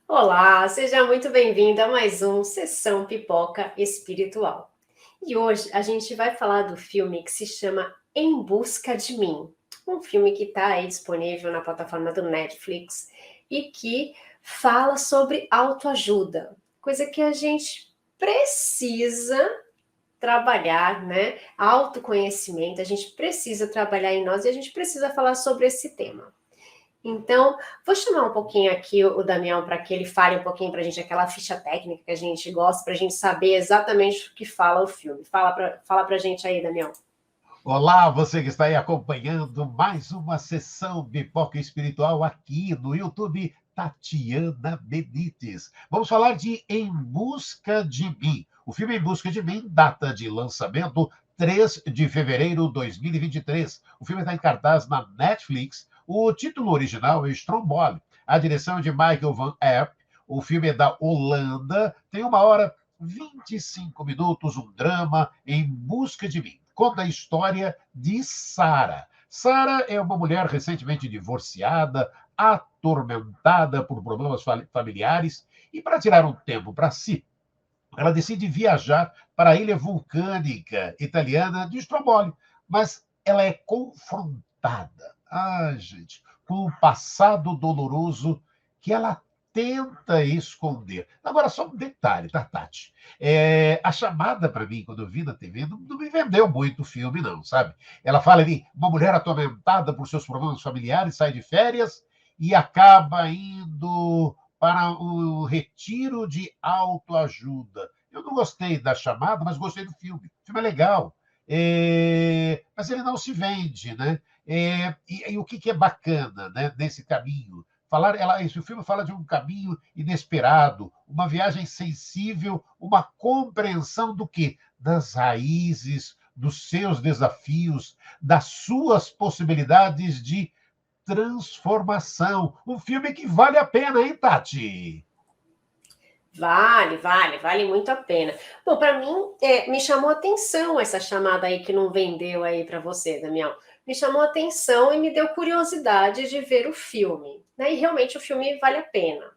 Olá, seja muito bem-vindo a mais um Sessão Pipoca Espiritual. E hoje a gente vai falar do filme que se chama Em Busca de Mim, um filme que está aí disponível na plataforma do Netflix e que fala sobre autoajuda, coisa que a gente precisa trabalhar, né? Autoconhecimento, a gente precisa trabalhar em nós e a gente precisa falar sobre esse tema. Então, vou chamar um pouquinho aqui o Damião para que ele fale um pouquinho para a gente aquela ficha técnica que a gente gosta, para a gente saber exatamente o que fala o filme. Fala para a gente aí, Damião. Olá, você que está aí acompanhando mais uma sessão Pipoca Espiritual aqui no YouTube, Tatiana Benites. Vamos falar de Em Busca de Mim. O filme Em Busca de Mim data de lançamento 3 de fevereiro de 2023. O filme está em cartaz na Netflix. O título original é Stromboli. A direção é de Michael Van Erp. O filme é da Holanda. Tem 1 hora 25 minutos, um drama Em Busca de Mim. Conta a história de Sara. Sara é uma mulher recentemente divorciada, atormentada por problemas familiares, e para tirar um tempo para si, ela decide viajar para a ilha vulcânica italiana de Stromboli, mas ela é confrontada, gente, com um passado doloroso que ela tenta esconder. Agora, só um detalhe, tá, Tati? A chamada para mim, quando eu vi na TV, não me vendeu muito o filme, não, sabe? Ela fala ali, uma mulher atormentada por seus problemas familiares, sai de férias e acaba indo para o retiro de autoajuda. Eu não gostei da chamada, mas gostei do filme. O filme é legal. Mas ele não se vende, né? E o que é bacana, né, nesse caminho? O filme fala de um caminho inesperado, uma viagem sensível, uma compreensão do quê? Das raízes, dos seus desafios, das suas possibilidades de transformação. Um filme que vale a pena, hein, Tati? Vale muito a pena. Bom, para mim, me chamou a atenção essa chamada aí que não vendeu aí para você, Damião. Me chamou a atenção e me deu curiosidade de ver o filme, né? E realmente o filme vale a pena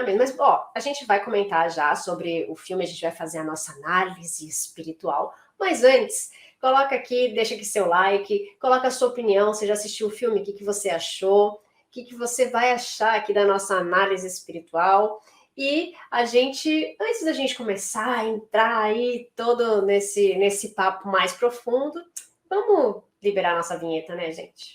mesmo. Mas, ó, a gente vai comentar já sobre o filme, a gente vai fazer a nossa análise espiritual. Mas antes, coloca aqui, deixa aqui seu like, coloca a sua opinião. Você já assistiu o filme? O que você achou? O que você vai achar aqui da nossa análise espiritual? E a gente, antes da gente começar a entrar aí todo nesse papo mais profundo, vamos liberar nossa vinheta, né, gente?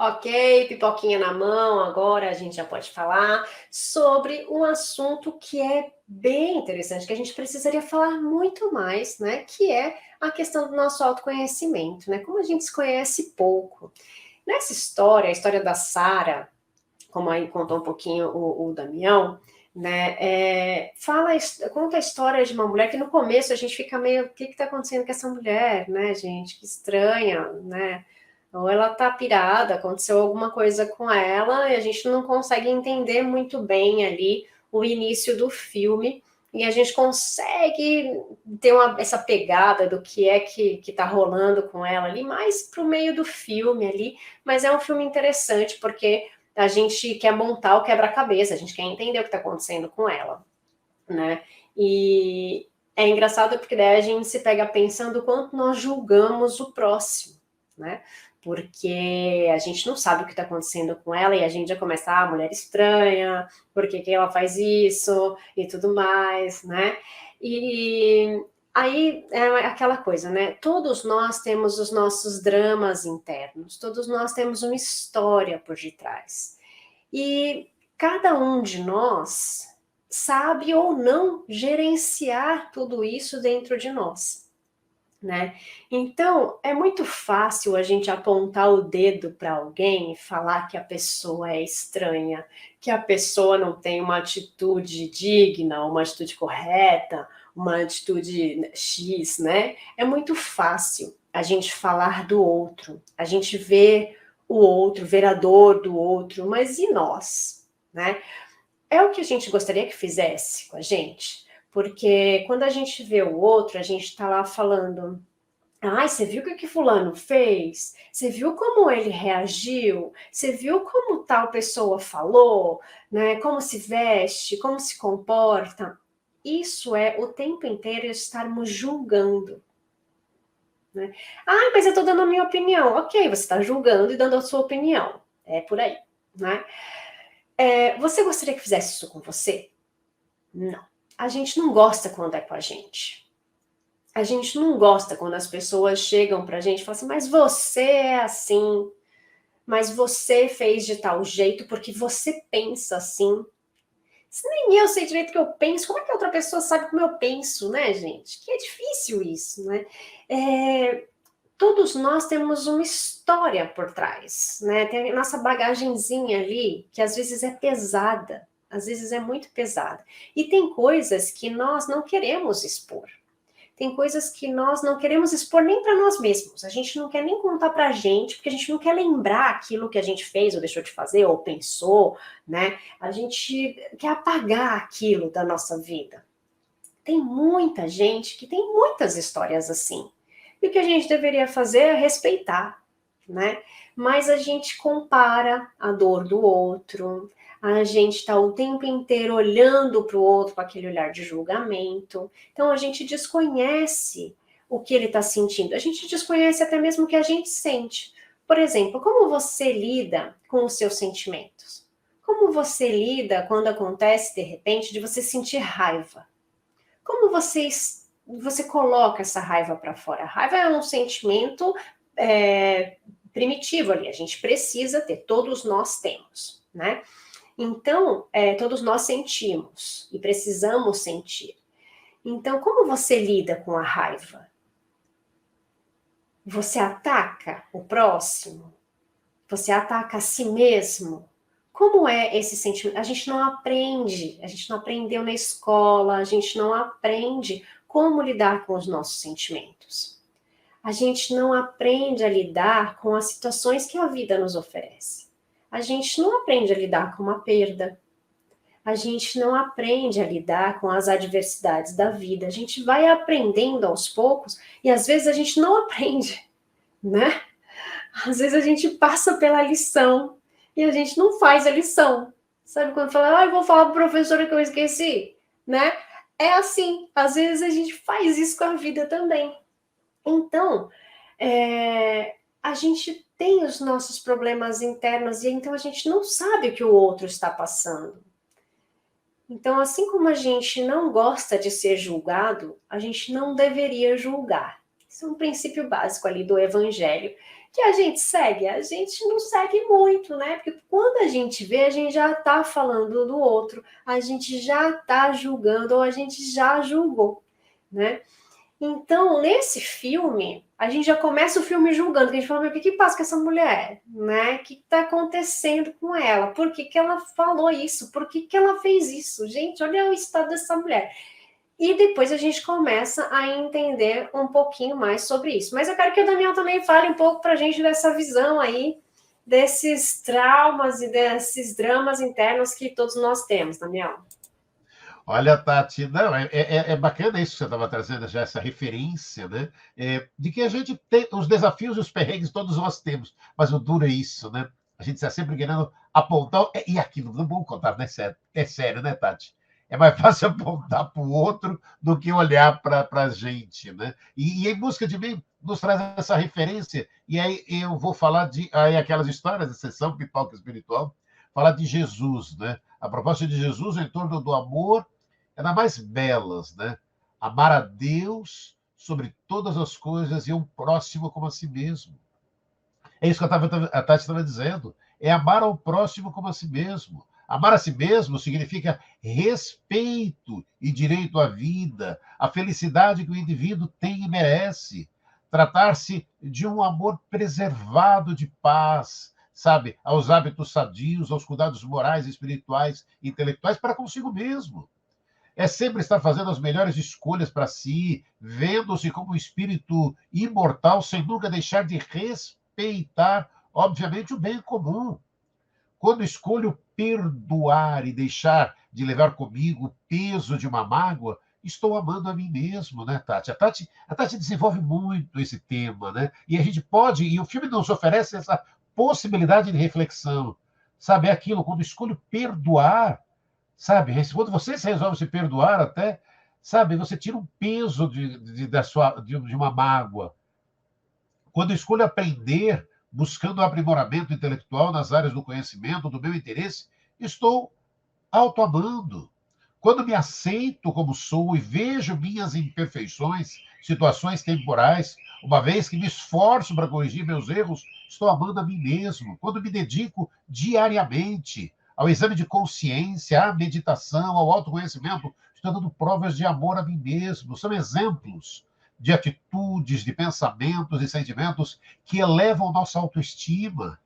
Ok, pipoquinha na mão, agora a gente já pode falar sobre um assunto que é bem interessante, que a gente precisaria falar muito mais, né? Que é a questão do nosso autoconhecimento, né? Como a gente se conhece pouco. Nessa história, a história da Sara, como aí contou um pouquinho o Damião, né? Conta a história de uma mulher que no começo a gente fica meio, o que está acontecendo com essa mulher, né, gente? Que estranha, né? Ou ela tá pirada, aconteceu alguma coisa com ela e a gente não consegue entender muito bem ali o início do filme e a gente consegue ter essa pegada do que é que tá rolando com ela ali, mais pro meio do filme ali, mas é um filme interessante porque a gente quer montar o quebra-cabeça, a gente quer entender o que está acontecendo com ela, né? E é engraçado porque daí a gente se pega pensando o quanto nós julgamos o próximo, né? Porque a gente não sabe o que está acontecendo com ela e a gente já começa, mulher estranha, por que ela faz isso e tudo mais, né? E aí é aquela coisa, né? Todos nós temos os nossos dramas internos, todos nós temos uma história por detrás. E cada um de nós sabe ou não gerenciar tudo isso dentro de nós, né? Então, é muito fácil a gente apontar o dedo para alguém e falar que a pessoa é estranha, que a pessoa não tem uma atitude digna, uma atitude correta, uma atitude X, né? É muito fácil a gente falar do outro, a gente ver o outro, ver a dor do outro, mas e nós, né? é o que a gente gostaria que fizesse com a gente, porque quando a gente vê o outro, a gente está lá falando: ai, você viu o que que fulano fez? Você viu como ele reagiu? Você viu como tal pessoa falou? Né? Como se veste? Como se comporta? Isso é o tempo inteiro estarmos julgando. Né? Ah, mas eu estou dando a minha opinião. Ok, você está julgando e dando a sua opinião. É por aí. Né? Você gostaria que fizesse isso com você? Não. A gente não gosta quando é com a gente. A gente não gosta quando as pessoas chegam pra gente e falam assim, mas você é assim, mas você fez de tal jeito porque você pensa assim. Se nem eu sei direito o que eu penso, como é que a outra pessoa sabe como eu penso, né, gente? Que é difícil isso, né? Todos nós temos uma história por trás, né? Tem a nossa bagagenzinha ali, que às vezes é pesada, às vezes é muito pesada. E tem coisas que nós não queremos expor. Tem coisas que nós não queremos expor nem para nós mesmos. A gente não quer nem contar para a gente, porque a gente não quer lembrar aquilo que a gente fez ou deixou de fazer ou pensou, né? A gente quer apagar aquilo da nossa vida. Tem muita gente que tem muitas histórias assim. E o que a gente deveria fazer é respeitar, né? Mas a gente compara a dor do outro, a gente está o tempo inteiro olhando para o outro com aquele olhar de julgamento. Então a gente desconhece o que ele está sentindo, a gente desconhece até mesmo o que a gente sente. Por exemplo, como você lida com os seus sentimentos? Como você lida quando acontece, de repente, de você sentir raiva? Como você coloca essa raiva para fora? A raiva é um sentimento primitivo ali, a gente precisa ter, todos nós temos, né? Então, todos nós sentimos e precisamos sentir. Então, como você lida com a raiva? Você ataca o próximo? Você ataca a si mesmo? Como é esse sentimento? A gente não aprende, a gente não aprendeu na escola, a gente não aprende como lidar com os nossos sentimentos. A gente não aprende a lidar com as situações que a vida nos oferece. A gente não aprende a lidar com uma perda. A gente não aprende a lidar com as adversidades da vida. A gente vai aprendendo aos poucos e às vezes a gente não aprende, né? Às vezes a gente passa pela lição e a gente não faz a lição. Sabe quando fala, eu vou falar para a professora que eu esqueci, né? É assim, às vezes a gente faz isso com a vida também. Então, a gente tem os nossos problemas internos e então a gente não sabe o que o outro está passando. Então, assim como a gente não gosta de ser julgado, a gente não deveria julgar. Isso é um princípio básico ali do evangelho, que a gente segue. A gente não segue muito, né? Porque quando a gente vê, a gente já está falando do outro, a gente já está julgando ou a gente já julgou, né? Então, nesse filme, a gente já começa o filme julgando, que a gente fala, mas o que passa com essa mulher? Né? O que está acontecendo com ela? Por que ela falou isso? Por que ela fez isso? Gente, olha o estado dessa mulher. E depois a gente começa a entender um pouquinho mais sobre isso. Mas eu quero que o Daniel também fale um pouco para a gente dessa visão aí, desses traumas e desses dramas internos que todos nós temos, Daniel. Olha, Tati, não, é bacana isso que você estava trazendo, já essa referência, né? De que a gente tem os desafios e os perrengues, todos nós temos, mas o duro é isso, né? A gente está sempre querendo apontar, e aquilo, não vamos contar, né? É sério, né, Tati? É mais fácil apontar para o outro do que olhar para a gente, né? E em busca de mim, nos traz essa referência, e aí eu vou falar de aí aquelas histórias da sessão Pipoca Espiritual, falar de Jesus, né? A proposta de Jesus em torno do amor é das mais belas, né? Amar a Deus sobre todas as coisas e o próximo como a si mesmo. É isso que a Tati estava dizendo. É amar ao próximo como a si mesmo. Amar a si mesmo significa respeito e direito à vida, a felicidade que o indivíduo tem e merece. Tratar-se de um amor preservado de paz, sabe? Aos hábitos sadios, aos cuidados morais, espirituais, intelectuais para consigo mesmo. É sempre estar fazendo as melhores escolhas para si, vendo-se como um espírito imortal, sem nunca deixar de respeitar, obviamente, o bem comum. Quando escolho perdoar e deixar de levar comigo o peso de uma mágoa, estou amando a mim mesmo, né, Tati? A Tati desenvolve muito esse tema, né? E a gente pode, e o filme nos oferece essa possibilidade de reflexão. Sabe, é aquilo, quando escolho perdoar, sabe, quando você resolve se perdoar até, sabe, você tira um peso de uma mágoa. Quando eu escolho aprender, buscando o aprimoramento intelectual nas áreas do conhecimento, do meu interesse, estou autoamando. Quando me aceito como sou e vejo minhas imperfeições, situações temporais, uma vez que me esforço para corrigir meus erros, estou amando a mim mesmo. Quando me dedico diariamente ao exame de consciência, à meditação, ao autoconhecimento, estou dando provas de amor a mim mesmo. São exemplos de atitudes, de pensamentos e sentimentos que elevam nossa autoestima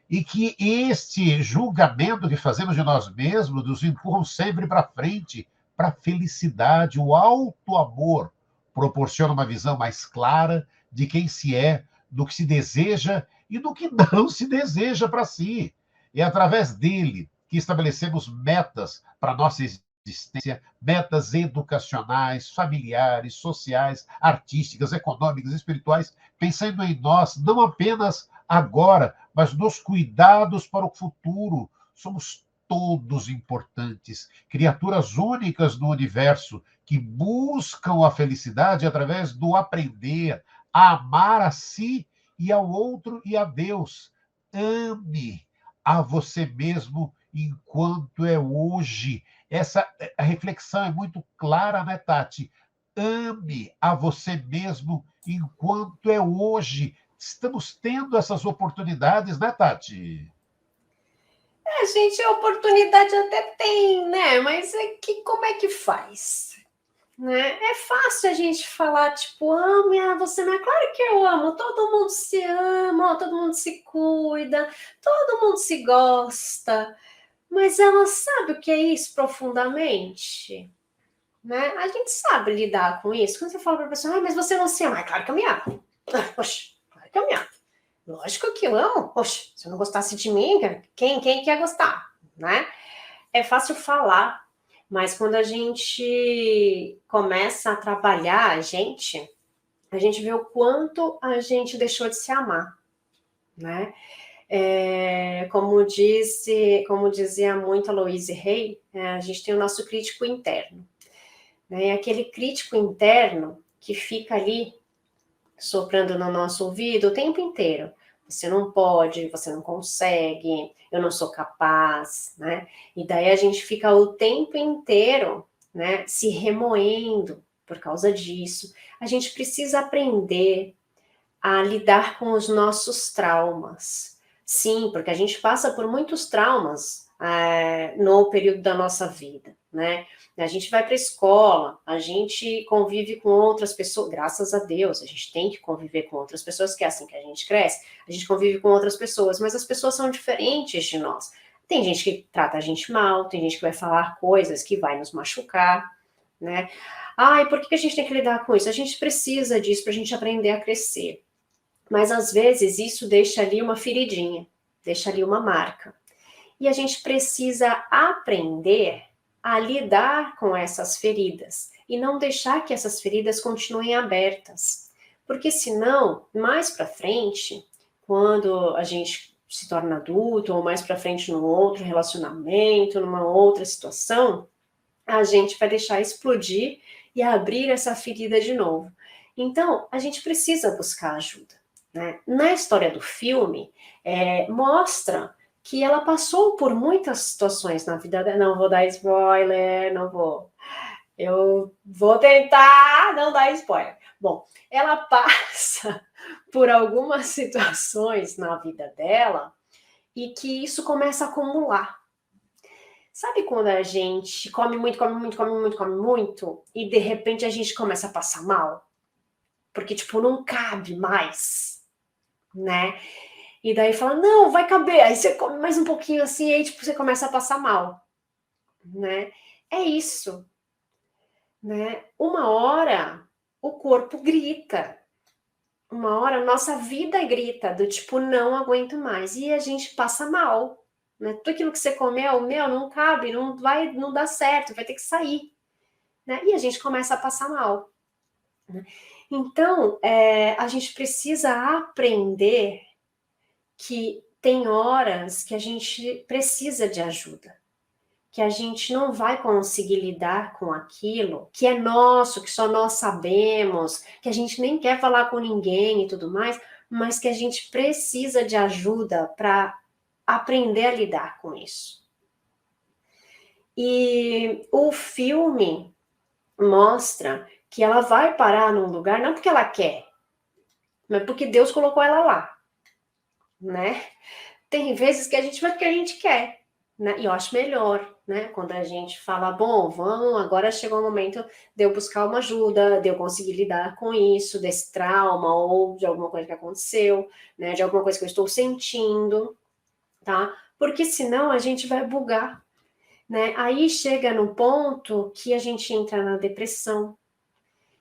e que este julgamento que fazemos de nós mesmos nos empurram sempre para frente, para a felicidade. O alto amor proporciona uma visão mais clara de quem se é, do que se deseja e do que não se deseja para si. É através dele que estabelecemos metas para a nossa existência, metas educacionais, familiares, sociais, artísticas, econômicas, espirituais, pensando em nós, não apenas agora, mas nos cuidados para o futuro. Somos todos importantes, criaturas únicas no universo que buscam a felicidade através do aprender a amar a si e ao outro e a Deus. Ame a você mesmo enquanto é hoje. Essa a reflexão é muito clara, né, Tati? Ame a você mesmo enquanto é hoje. Estamos tendo essas oportunidades, né, Tati? Gente, a oportunidade até tem, né? Mas como é que faz? Né? É fácil a gente falar, tipo, ame a você, mas claro que eu amo, todo mundo se ama, todo mundo se cuida, todo mundo se gosta, mas ela sabe o que é isso profundamente? Né? A gente sabe lidar com isso. Quando você fala para a pessoa, mas você não se ama, é claro que eu me amo. Poxa, claro que eu me amo. Lógico que eu amo. Poxa, se eu não gostasse de mim, quem quer gostar, né? É fácil falar, mas quando a gente começa a trabalhar a gente vê o quanto a gente deixou de se amar, né? Como dizia muito a Louise Hay, a gente tem o nosso crítico interno, né? E aquele crítico interno que fica ali soprando no nosso ouvido o tempo inteiro. Você não pode, você não consegue, eu não sou capaz, né? E daí a gente fica o tempo inteiro, né, se remoendo por causa disso. A gente precisa aprender a lidar com os nossos traumas. Sim, porque a gente passa por muitos traumas no período da nossa vida, né? A gente vai para a escola, a gente convive com outras pessoas, graças a Deus, a gente tem que conviver com outras pessoas, que é assim que a gente cresce, a gente convive com outras pessoas, mas as pessoas são diferentes de nós. Tem gente que trata a gente mal, tem gente que vai falar coisas que vai nos machucar, né? E por que a gente tem que lidar com isso? A gente precisa disso para a gente aprender a crescer. Mas às vezes isso deixa ali uma feridinha, deixa ali uma marca. E a gente precisa aprender a lidar com essas feridas e não deixar que essas feridas continuem abertas. Porque senão, mais para frente, quando a gente se torna adulto ou mais para frente num outro relacionamento, numa outra situação, a gente vai deixar explodir e abrir essa ferida de novo. Então, a gente precisa buscar ajuda. Né? Na história do filme, mostra que ela passou por muitas situações na vida dela. Não vou dar spoiler, não vou. Eu vou tentar não dar spoiler. Bom, ela passa por algumas situações na vida dela e que isso começa a acumular. Sabe quando a gente come muito, come muito, come muito, come muito e de repente a gente começa a passar mal? Porque, tipo, não cabe mais, né? E daí fala, não, vai caber. Aí você come mais um pouquinho assim, aí tipo, você começa a passar mal, né? É isso, né? Uma hora o corpo grita, uma hora a nossa vida grita, do tipo, não aguento mais, e a gente passa mal, né? Tudo aquilo que você comeu, não cabe, não dá certo, vai ter que sair, né? E a gente começa a passar mal, né? Então, a gente precisa aprender que tem horas que a gente precisa de ajuda, que a gente não vai conseguir lidar com aquilo que é nosso, que só nós sabemos, que a gente nem quer falar com ninguém e tudo mais, mas que a gente precisa de ajuda para aprender a lidar com isso. E o filme mostra que ela vai parar num lugar não porque ela quer, mas porque Deus colocou ela lá, né? Tem vezes que a gente vai porque a gente quer, né? E eu acho melhor, né? Quando a gente fala, bom, vamos, agora chegou o momento de eu buscar uma ajuda, de eu conseguir lidar com isso, desse trauma ou de alguma coisa que aconteceu, né? De alguma coisa que eu estou sentindo, tá? Porque senão a gente vai bugar, né? Aí chega no ponto que a gente entra na depressão,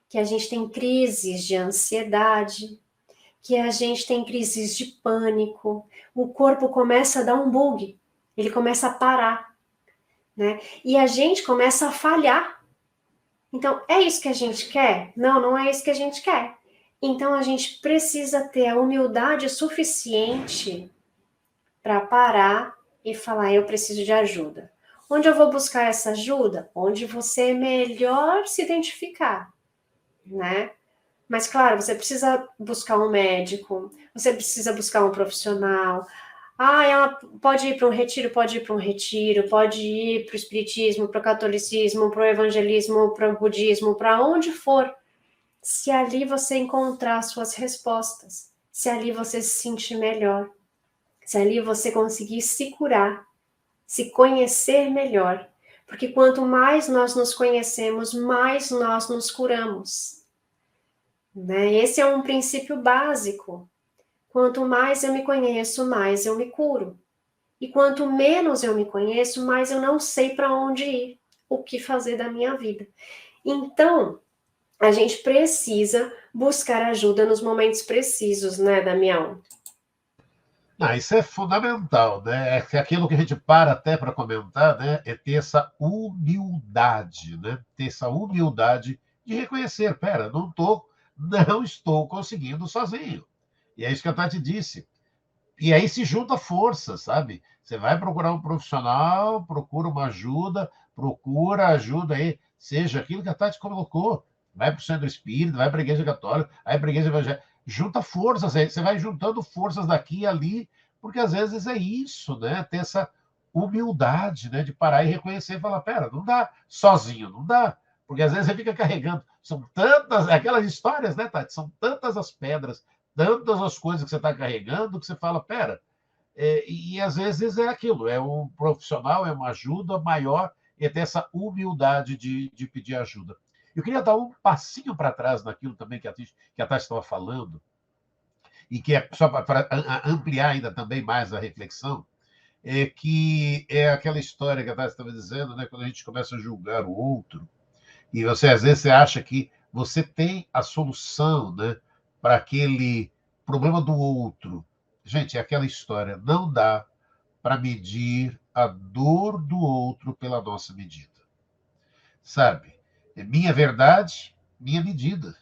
que a gente tem crises de ansiedade, que a gente tem crises de pânico, o corpo começa a dar um bug, ele começa a parar, né? E a gente começa a falhar. Então, é isso que a gente quer? Não, não é isso que a gente quer. Então, a gente precisa ter a humildade suficiente para parar e falar: eu preciso de ajuda. Onde eu vou buscar essa ajuda? Onde você melhor se identificar, né? Mas, claro, você precisa buscar um médico, você precisa buscar um profissional. Ah, ela pode ir para um retiro, pode ir para um retiro, pode ir para o espiritismo, para o catolicismo, para o evangelismo, para o budismo, para onde for. Se ali você encontrar suas respostas, se ali você se sentir melhor, se ali você conseguir se curar, se conhecer melhor. Porque quanto mais nós nos conhecemos, mais nós nos curamos, né? Esse é um princípio básico. Quanto mais eu me conheço, mais eu me curo. E quanto menos eu me conheço, mais eu não sei para onde ir, o que fazer da minha vida. Então, a gente precisa buscar ajuda nos momentos precisos, né, Damião? Ah, isso é fundamental, né? É que aquilo que a gente para até para comentar, né? É ter essa humildade, né? Ter essa humildade de reconhecer, pera, não estou conseguindo sozinho. E é isso que a Tati disse. E aí se junta força, sabe? Você vai procurar um profissional, procura uma ajuda, procura ajuda aí, seja aquilo que a Tati colocou. Vai para o centro espírita, vai para a igreja católica, vai para a igreja evangélica. Junta forças aí, você vai juntando forças daqui e ali, porque às vezes é isso, né? Ter essa humildade, né? De parar e reconhecer e falar: pera, não dá sozinho, não dá. Porque às vezes você fica carregando. São tantas, aquelas histórias, né, Tati? São tantas as pedras, tantas as coisas que você está carregando, que você fala: pera, e às vezes é aquilo, é um profissional, é uma ajuda maior, e ter essa humildade de pedir ajuda. Eu queria dar um passinho para trás naquilo também que a Tati estava falando, e que é só para ampliar ainda também mais a reflexão, é que é aquela história que a Tati estava dizendo, né, quando a gente começa a julgar o outro, e você às vezes você acha que você tem a solução, né, para aquele problema do outro. Gente, é aquela história, não dá para medir a dor do outro pela nossa medida. Sabe? É minha verdade, minha medida.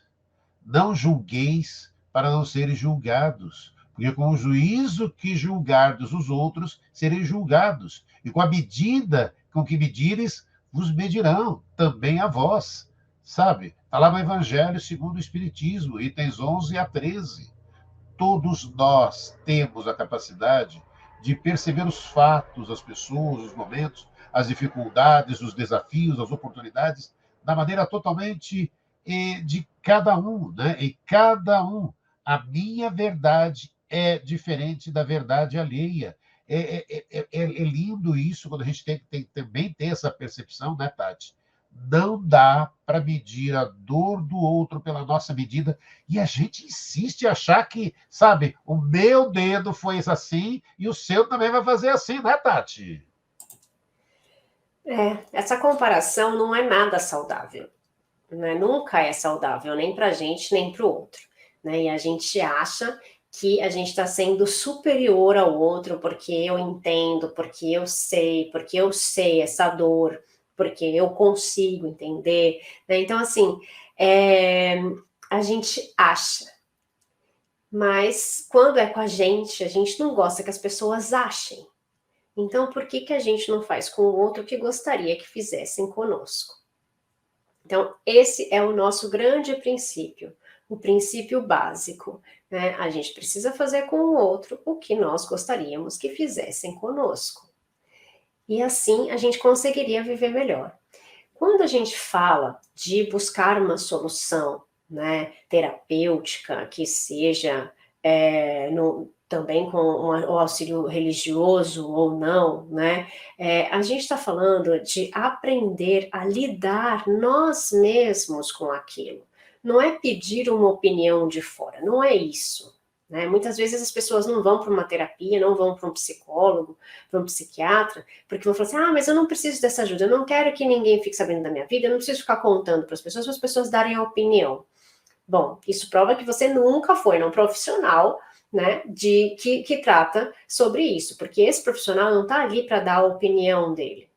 Não julgueis para não serem julgados, porque com o juízo que julgardes os outros, sereis julgados, e com a medida com que medires, vos medirão também a vós. Sabe? Está lá no Evangelho segundo o Espiritismo, itens 11 a 13. Todos nós temos a capacidade de perceber os fatos, as pessoas, os momentos, as dificuldades, os desafios, as oportunidades, da maneira totalmente de cada um, né? E cada um. A minha verdade é diferente da verdade alheia. É lindo isso quando a gente também tem essa percepção, né, Tati? Não dá para medir a dor do outro pela nossa medida. E a gente insiste em achar que, sabe, o meu dedo foi assim e o seu também vai fazer assim, né, Tati? Essa comparação não é nada saudável, né? Nunca é saudável, nem para a gente, nem para o outro, né? E a gente acha que a gente está sendo superior ao outro porque eu entendo, porque eu sei essa dor, porque eu consigo entender, né? Então, assim, a gente acha, mas quando é com a gente não gosta que as pessoas achem. Então, por que a gente não faz com o outro o que gostaria que fizessem conosco? Então, esse é o nosso grande princípio, o princípio básico, né? A gente precisa fazer com o outro o que nós gostaríamos que fizessem conosco. E assim a gente conseguiria viver melhor. Quando a gente fala de buscar uma solução, né, terapêutica, que seja também com o auxílio religioso ou não, né, a gente está falando de aprender a lidar nós mesmos com aquilo. Não é pedir uma opinião de fora, não é isso. Né? Muitas vezes as pessoas não vão para uma terapia, não vão para um psicólogo, para um psiquiatra, porque vão falar assim, mas eu não preciso dessa ajuda, eu não quero que ninguém fique sabendo da minha vida, eu não preciso ficar contando para as pessoas darem a opinião. Bom, isso prova que você nunca foi num profissional, né, que trata sobre isso, porque esse profissional não está ali para dar a opinião dele,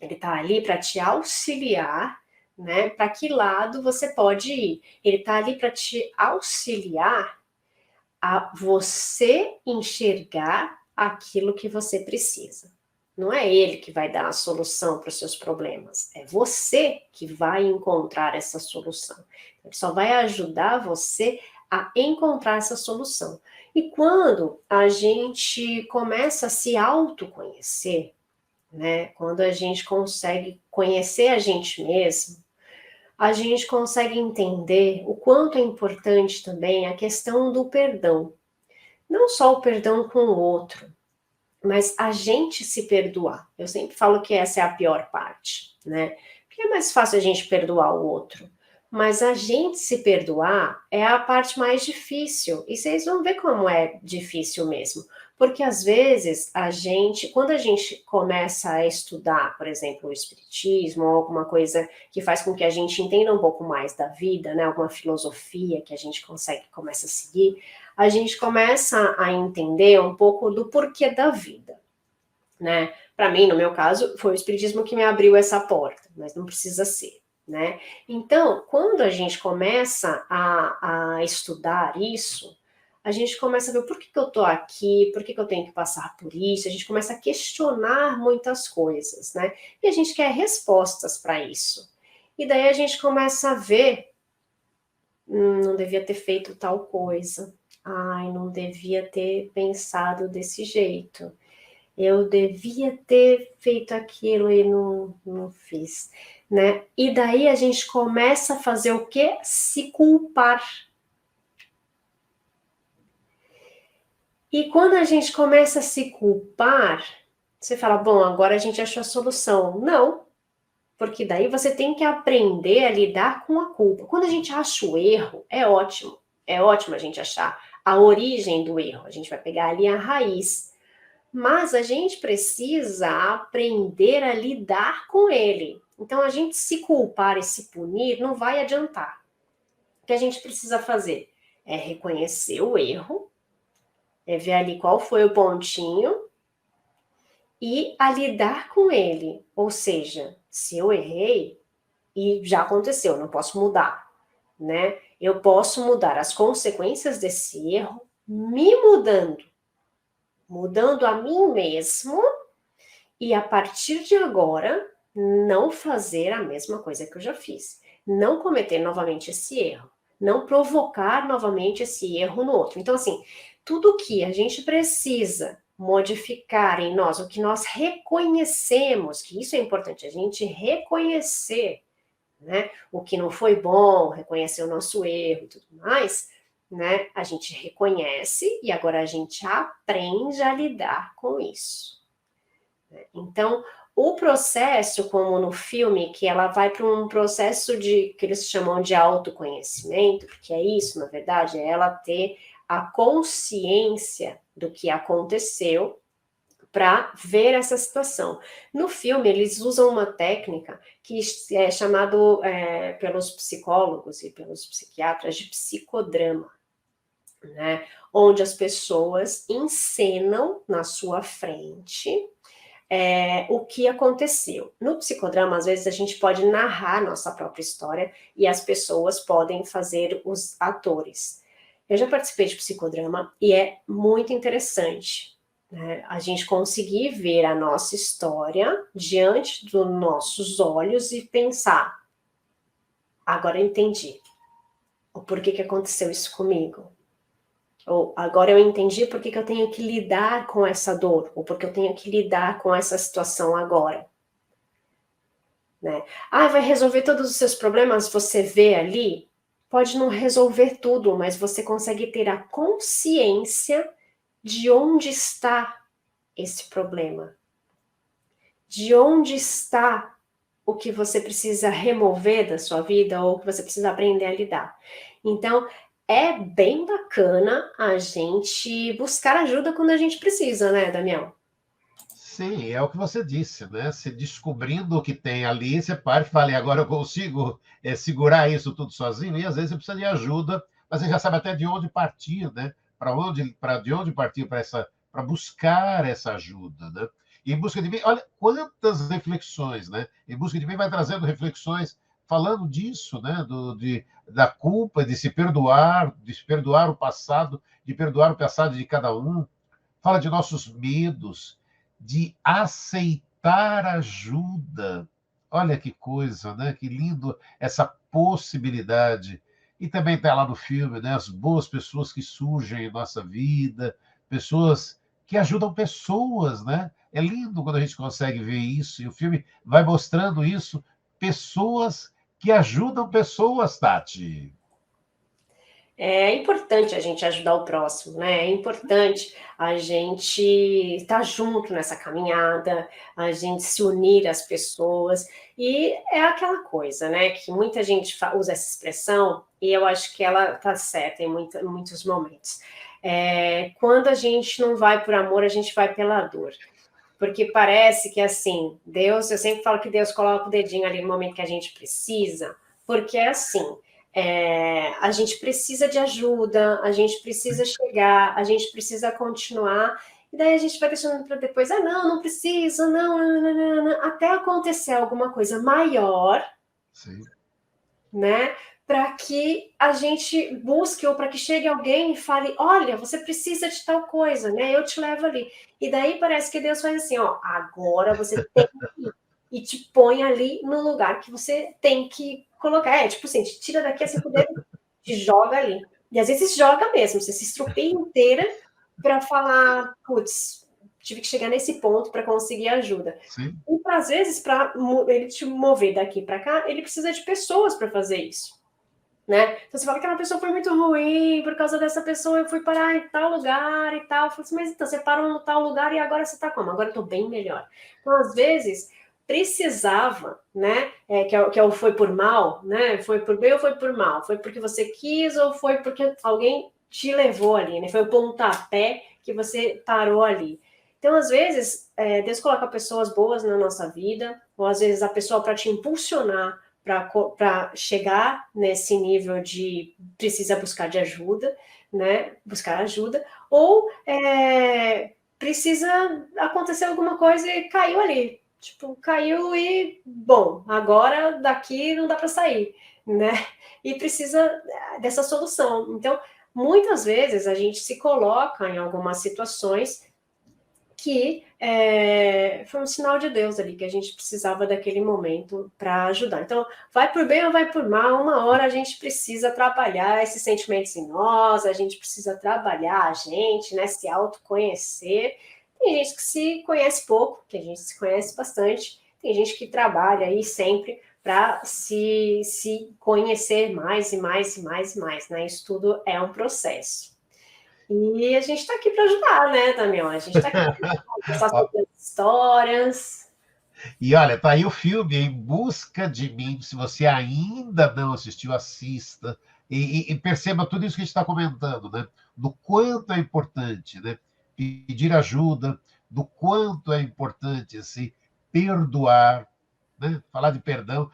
ele está ali para te auxiliar, né, para que lado você pode ir, ele está ali para te auxiliar a você enxergar aquilo que você precisa. Não é ele que vai dar a solução para os seus problemas, é você que vai encontrar essa solução. Ele só vai ajudar você a encontrar essa solução. E quando a gente começa a se autoconhecer, né, quando a gente consegue conhecer a gente mesmo, a gente consegue entender o quanto é importante também a questão do perdão. Não só o perdão com o outro, mas a gente se perdoar. Eu sempre falo que essa é a pior parte, né? Porque é mais fácil a gente perdoar o outro, mas a gente se perdoar é a parte mais difícil. E vocês vão ver como é difícil mesmo. Porque às vezes quando a gente começa a estudar, por exemplo, o espiritismo, ou alguma coisa que faz com que a gente entenda um pouco mais da vida, né? Alguma filosofia que a gente começa a seguir, a gente começa a entender um pouco do porquê da vida, né? Para mim, no meu caso, foi o espiritismo que me abriu essa porta, mas não precisa ser, né? Então, quando a gente começa a estudar isso, a gente começa a ver por que eu estou aqui, por que eu tenho que passar por isso, a gente começa a questionar muitas coisas, né? E a gente quer respostas para isso. E daí a gente começa a ver, não devia ter feito tal coisa, não devia ter pensado desse jeito. Eu devia ter feito aquilo e não fiz, né? E daí a gente começa a fazer o quê? Se culpar. E quando a gente começa a se culpar, você fala, bom, agora a gente achou a solução. Não, porque daí você tem que aprender a lidar com a culpa. Quando a gente acha o erro, é ótimo a gente achar a origem do erro, a gente vai pegar ali a raiz. Mas a gente precisa aprender a lidar com ele. Então, a gente se culpar e se punir não vai adiantar. O que a gente precisa fazer é reconhecer o erro, é ver ali qual foi o pontinho e a lidar com ele. Ou seja, se eu errei e já aconteceu, não posso mudar, né? Eu posso mudar as consequências desse erro me mudando a mim mesmo, e a partir de agora não fazer a mesma coisa que eu já fiz, não cometer novamente esse erro, não provocar novamente esse erro no outro. Então, assim, tudo que a gente precisa modificar em nós, o que nós reconhecemos, que isso é importante, a gente reconhecer, né, o que não foi bom, reconhecer o nosso erro e tudo mais, né, a gente reconhece e agora a gente aprende a lidar com isso. Então, o processo, como no filme, que ela vai para um processo que eles chamam de autoconhecimento, porque é isso, na verdade, é ela ter a consciência do que aconteceu para ver essa situação. No filme, eles usam uma técnica que é chamado pelos psicólogos e pelos psiquiatras de psicodrama. né? Onde as pessoas encenam na sua frente o que aconteceu. No psicodrama, às vezes, a gente pode narrar nossa própria história e as pessoas podem fazer os atores. Eu já participei de psicodrama e é muito interessante, né? A gente conseguir ver a nossa história diante dos nossos olhos e pensar, agora eu entendi o porquê que aconteceu isso comigo. Ou agora eu entendi por que eu tenho que lidar com essa dor, ou porque eu tenho que lidar com essa situação agora. Né? Ah, vai resolver todos os seus problemas, você vê ali? Pode não resolver tudo, mas você consegue ter a consciência de onde está esse problema. De onde está o que você precisa remover da sua vida ou que você precisa aprender a lidar. Então, é bem bacana a gente buscar ajuda quando a gente precisa, né, Damião? Sim, é o que você disse, né? Se descobrindo o que tem ali, você para e fala, e agora eu consigo segurar isso tudo sozinho, e às vezes você precisa de ajuda, mas você já sabe até de onde partir, né? De onde partir para buscar essa ajuda, né? E em busca de mim, olha quantas reflexões, né? Em busca de mim vai trazendo reflexões falando disso, né? Da culpa, de se perdoar o passado, de perdoar o passado de cada um, fala de nossos medos, de aceitar ajuda. Olha que coisa, né? Que lindo essa possibilidade. E também está lá no filme, né? As boas pessoas que surgem em nossa vida, pessoas que ajudam pessoas, né? É lindo quando a gente consegue ver isso, e o filme vai mostrando isso, pessoas que ajudam pessoas, Tati. É importante a gente ajudar o próximo, né? É importante a gente estar junto nessa caminhada, a gente se unir às pessoas. E é aquela coisa, né? Que muita gente usa essa expressão e eu acho que ela está certa em muitos momentos. Quando a gente não vai por amor, a gente vai pela dor. Porque parece que, assim, Deus, eu sempre falo que Deus coloca o dedinho ali no momento que a gente precisa, porque é assim, a gente precisa de ajuda, a gente precisa chegar, a gente precisa continuar, e daí a gente vai deixando para depois, não, não preciso, não, não, não, não, até acontecer alguma coisa maior, Sim. né? Para que a gente busque ou para que chegue alguém e fale, olha, você precisa de tal coisa, né? Eu te levo ali. E daí parece que Deus faz assim, ó, agora você tem que ir. E te põe ali no lugar que você tem que colocar. Tipo assim, te tira daqui assim, te joga ali. E às vezes joga mesmo, você se estrupiia inteira para falar, putz, tive que chegar nesse ponto para conseguir ajuda. Sim. E às vezes, para ele te mover daqui para cá, ele precisa de pessoas para fazer isso. Né? Então você fala que aquela pessoa foi muito ruim, por causa dessa pessoa eu fui parar em tal lugar e tal. Eu falo assim, mas então você parou no tal lugar e agora você está como? Agora eu tô bem melhor. Então, às vezes, precisava, né? Que é o foi por mal, né? Foi por bem ou foi por mal? Foi porque você quis ou foi porque alguém te levou ali, né? Foi o pontapé que você parou ali. Então, às vezes, Deus coloca pessoas boas na nossa vida, ou às vezes a pessoa para te impulsionar para chegar nesse nível de precisa buscar de ajuda, né? Buscar ajuda, ou precisa acontecer alguma coisa e caiu ali. Tipo, caiu e, bom, agora daqui não dá para sair, né? E precisa dessa solução. Então, muitas vezes a gente se coloca em algumas situações que foi um sinal de Deus ali, que a gente precisava daquele momento para ajudar. Então, vai por bem ou vai por mal, uma hora a gente precisa trabalhar esses sentimentos em nós, a gente precisa trabalhar a gente, né, se autoconhecer. Tem gente que se conhece pouco, tem gente que se conhece bastante, tem gente que trabalha aí sempre para se conhecer mais e mais e mais e mais, né? Isso tudo é um processo. E a gente está aqui para ajudar, né, Damião? A gente está aqui para conversar sobre as histórias. E olha, tá aí o filme Em Busca de Mim. Se você ainda não assistiu, assista. E perceba tudo isso que a gente está comentando, né? Do quanto é importante, né? Pedir ajuda, do quanto é importante se perdoar, né? Falar de perdão.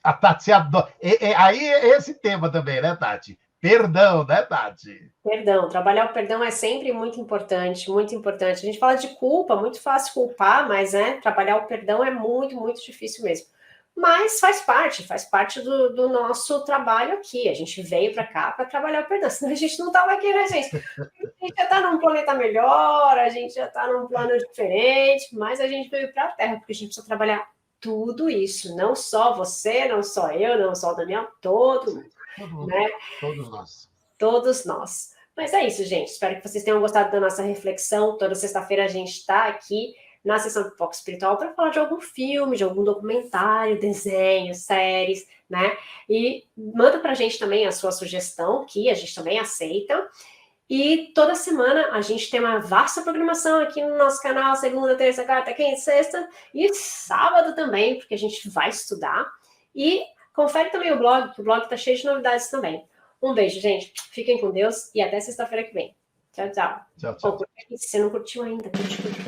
A Tati adora. Aí é esse tema também, né, Tati? perdão, né, Tati? Perdão, trabalhar o perdão é sempre muito importante, muito importante. A gente fala de culpa, muito fácil culpar, mas trabalhar o perdão é muito, muito difícil mesmo. Mas faz parte do nosso trabalho aqui. A gente veio para cá para trabalhar o perdão, senão a gente não estava aqui, né, gente? A gente já está num planeta melhor, a gente já está num plano diferente, mas a gente veio para a Terra, porque a gente precisa trabalhar tudo isso, não só você, não só eu, não só o Daniel, todo mundo, né? Todos nós. Todos nós. Mas é isso, gente. Espero que vocês tenham gostado da nossa reflexão. Toda sexta-feira a gente está aqui na sessão Pipoca Espiritual para falar de algum filme, de algum documentário, desenho, séries, né? E manda para a gente também a sua sugestão, que a gente também aceita. E toda semana a gente tem uma vasta programação aqui no nosso canal, segunda, terça, quarta, quinta, sexta e sábado também, porque a gente vai estudar. E confere também o blog, que o blog está cheio de novidades também. Um beijo, gente. Fiquem com Deus e até sexta-feira que vem. Tchau, tchau. Tchau, tchau. Se você não curtiu ainda, curte.